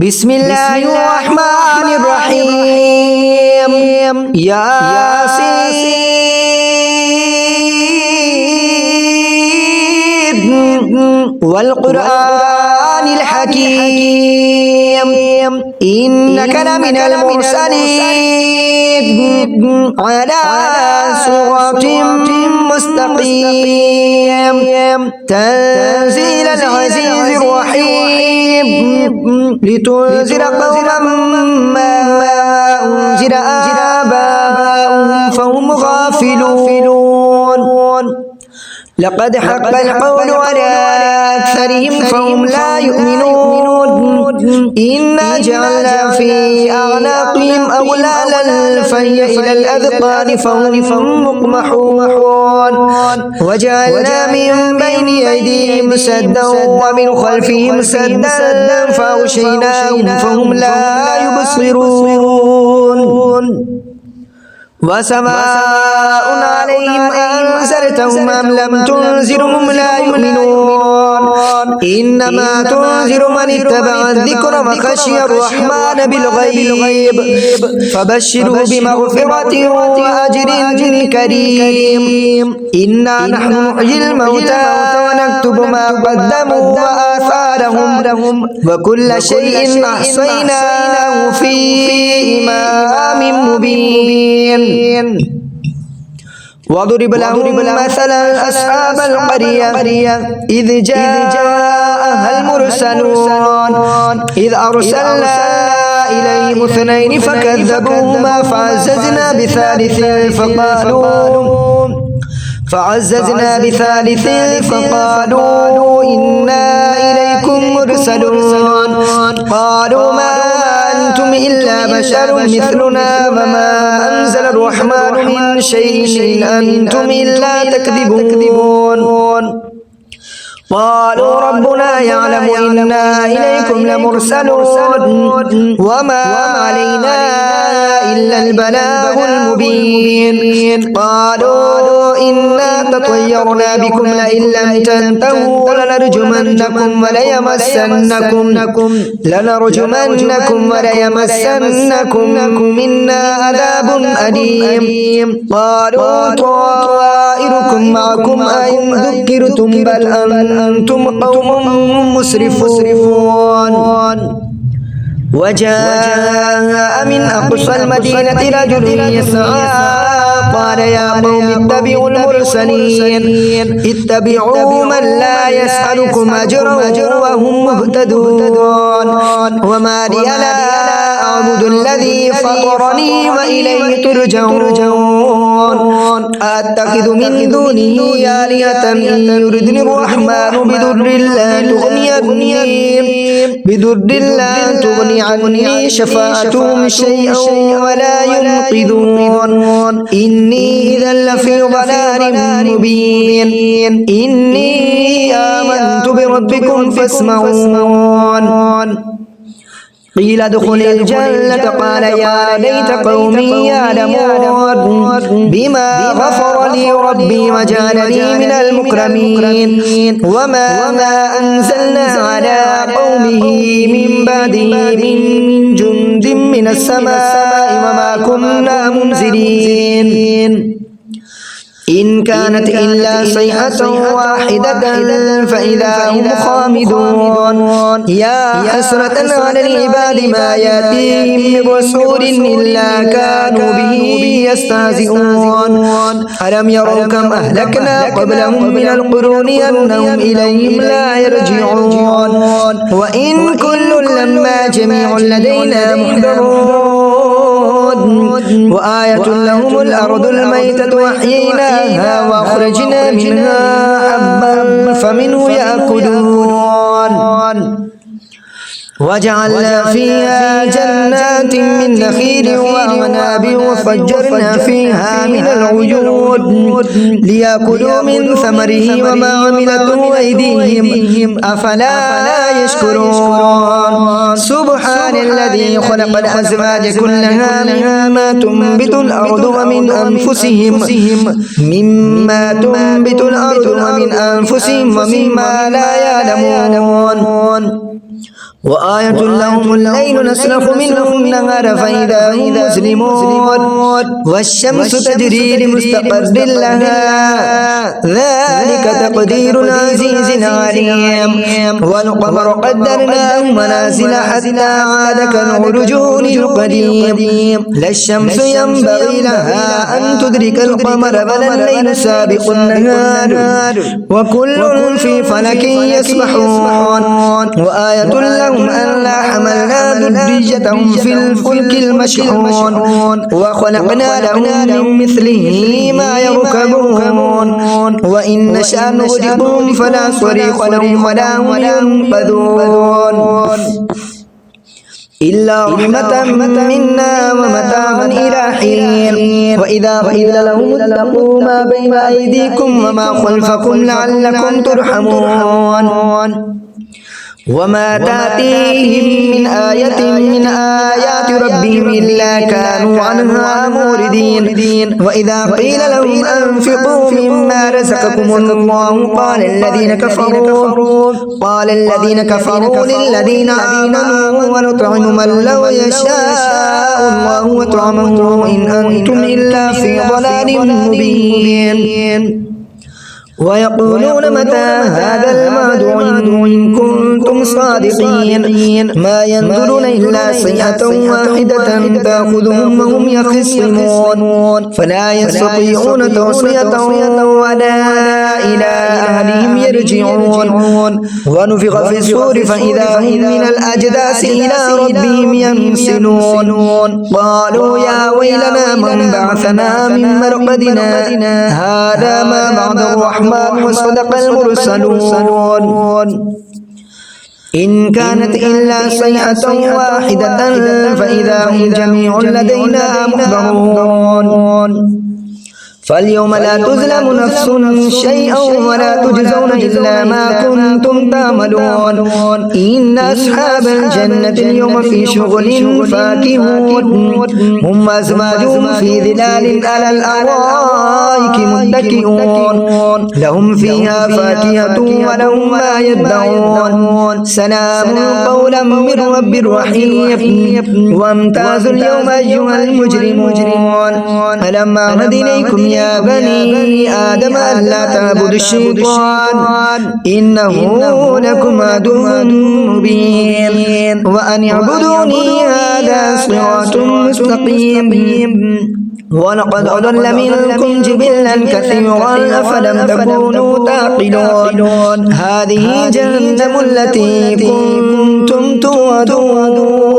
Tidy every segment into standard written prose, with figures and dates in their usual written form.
بسم الله الرحمن الرحيم ياسين والقرآن الحكيم إنك لمن المرسلين على صراط مستقيم تنزيل العزيز الرحيم لتنذر قوما ما أنذر آباؤهم فهم غافلون لقد حق القول على أكثرهم فهم لا يؤمنون إنا جعلنا في أعناقهم أغلالا فهي إلى الأذقان فهم مقمحون وجعلنا من بين أيديهم سدا ومن خلفهم سدا فأغشيناهم فهم لا يبصرون وسواء عليهم أنذرتهم أم لم تنذرهم لا يؤمنون إنما تنذر من اتبع الذكر وخشي الرحمن بالغيب فبشره بمغفرة وأجر كريم إنا نحن نحيي الموتى ونكتب ما قدموا وآثارهم وكل شيء أحصيناه في إمام مبين وضرب لهم مثلا أصحاب القرية إذ جاءها المرسلون إذ أرسلنا إليهم اثنين فكذبوهما فعززنا بثالث فقالوا إنا إليكم مرسلون قالوا ما أنتم إلا بشر مثلنا وما أنزل الرحمن من شيء إن أنتم إلا تكذبون قالوا ربنا يعلم إنا إليكم لمرسلون وما علينا إلا البلاغ المبين قالوا إنا تطيرنا بكم لئن لم تنتهوا لنرجمنكم وليمسنكم منا عذاب أليم قالوا طائركم معكم أئن ذكرتم بل أنتم قوم مسرفون وجاء من أقصى المدينة رجل يسعى قال يا قوم اتبعوا المرسلين اتبعوا من لا يسألكم أجرا وهم مهتدون وما لي لا أعبد الذي فطرني وإليه ترجعون أتخذ من دونه آلهة إن يردني الرحمن بضر لا تغني عني شفاعتهم شيئا ولا ينقذون إني إذا لفي ضلال مبين إني آمنت بربكم فاسمعون قيل ادخل الجنة قال يا ليت قومي يعلمون بما غفر لي ربي وجعلني من المكرمين وما أنزلنا على قومه من بعده من جند من السماء وما كنا منزلين إن كانت إلا صيحة واحدة فإذا هم خامدون يا حسرة على العباد ما يأتيهم من رسول إلا كانوا به يستهزئون ألم يروا كم أهلكنا قبلهم من القرون أنهم إليهم لا يرجعون وإن كل لما جميع لدينا محضرون وآية لهم الأرض الميتة وأحييناها وأخرجنا منها حبا فمنه يأكلون وجعلنا فيها جنات من نخيل وأعناب وفجرنا فيها من العيون ليأكلوا من ثمره وما عملته أيديهم أفلا يشكرون سبحان الذي خلق الأزواج كلها مما تنبت الأرض ومن أنفسهم ومما لا يعلمون وآية لهم الليل نسلخ منه النهار فإذا هم مسلمون والشمس تجري لمستقر لها ذلك تقدير العزيز العليم والقمر قدرناه منازل حتى عاد كالعرجون القديم لا الشمس ينبغي لها أن تدرك القمر بل الليل سابق النهار وكل في فلك يسبحون وآية لهم ألا حملنا ذريتهم في الفلك المشحون وخلقنا لهم من مثله ما يركبون وإن نشأ نغرقهم فلا صريخ لهم ولا هم ينقذون إلا رحمة منا ومتاعا إلى حين وإذا قيل لهم اتقوا ما بين أيديكم وما خلفكم لعلكم ترحمون وما تأتيهم من آية من آيات ربهم إلا كانوا عنها موردين وإذا قيل لهم أنفقوا مما رزقكم الله قال الذين كفروا للذين آمنوا ونطعم من لو يشاء الله وطعمه إن أنتم إلا في ضلال مبين ويقولون متى هذا الوعد إن كنتم صادقين ما ينظرون إلا صيحة واحدة تأخذهم وهم يخصمون فلا يستطيعون توصية ولا إلى أهلهم يرجعون ونفخ في الصور فإذا هم من الأجداث إلى ربهم ينسلون قالوا يا ويلنا من بعثنا من مرقدنا هذا ما بعد الرحمن وصدق المرسلون إن كانت إلا صيحة واحدة فإذا هم جميع لدينا محضرون فاليوم لا تظلم نفس شيئا ولا تجزون إلا ما كنتم تعملون إن أصحاب الجنة اليوم في شغل فاكهون هم أزواجهم في ظلال على الأرائك متكئون لهم فيها فاكهة ولهم ما يدعون سلام قولا من رب رحيم وامتازوا اليوم أيها المجرمون ألم أعهد إليكم يا بني آدم ألا تعبدوا الشيطان إنه لكم عدو مبين وأن اعبدوني هذا صراط مستقيم ولقد أضل منكم جبلا كثيرا أفلم تكونوا تعقلون هذه جهنم التي كنتم توعدون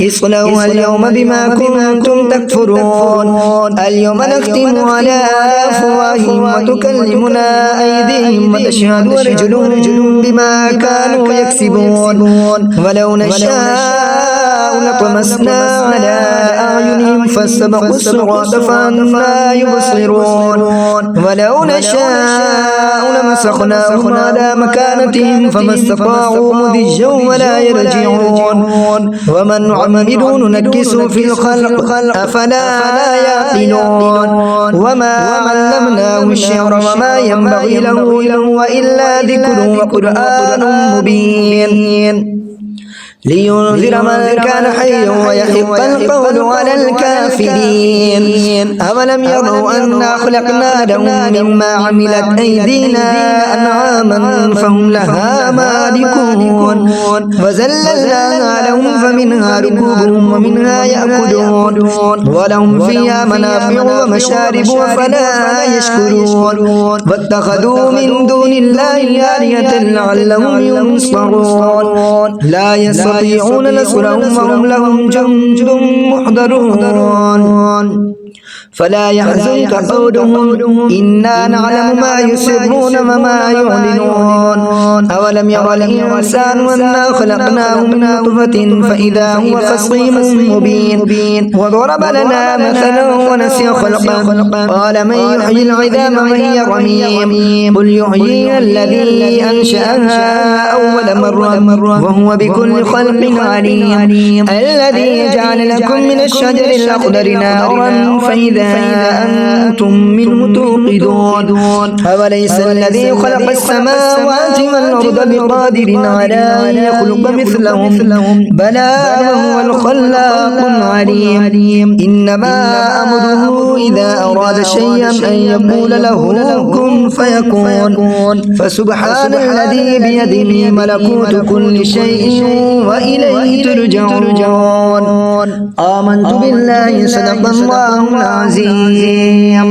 اصلوها اليوم بما كنتم تكفرون اليوم نختم على أفواههم وتكلمنا أيديهم وتشهد أرجلهم بما كانوا يكسبون ولو نشاء لطمسنا على أعينهم فاستبقوا الصراط فأنى يبصرون ولو نشاء لمسخناهم على مكانتهم فما استطاعوا مضجا ولا يرجعون ومن نعمره ننكسه في الخلق أفلا يعقلون وما علمناه الشعر وما ينبغي له إلا ذكر وقرآن مبين لينذر من كان حيا ويحق القول على الكافرين أولم يروا أنا خلقنا لهم مما عملت أيدينا أنعاما فهم لها مالكون وذللناها لهم فمنها ركوبهم ومنها يأكلون ولهم فيها منافع ومشارب وفلا يشكرون واتخذوا من دون الله آلهة لعلهم ينصرون لا يستطيعون نصرهم وهم لهم جند محضرون فلا يحزنك قولهم إنا نعلم ما يسرون وما يعلنون أولم ير الإنسان أنا خلقناه من نطفة فإذا هو خصيم مبين وضرب لنا مثلا ونسي خلقه قال من يحيي العظام وهي رميم قل يحييها الذي أنشأها أول مرة وهو بكل خلق عليم الذي جعل لكم من الشجر الأخضر نارا فإذا فإذا أنتم منه توقدون أوليس الذي خلق السماوات والأرض بقادر على أن يخلق مثلهم بلى وهو الخلاق العليم إنما أمره إذا أراد شيئا أن يقول له كن فيكون فسبحان الذي بيده ملكوت كل شيء وإليه ترجعون آمنت بالله صدق الله العظيم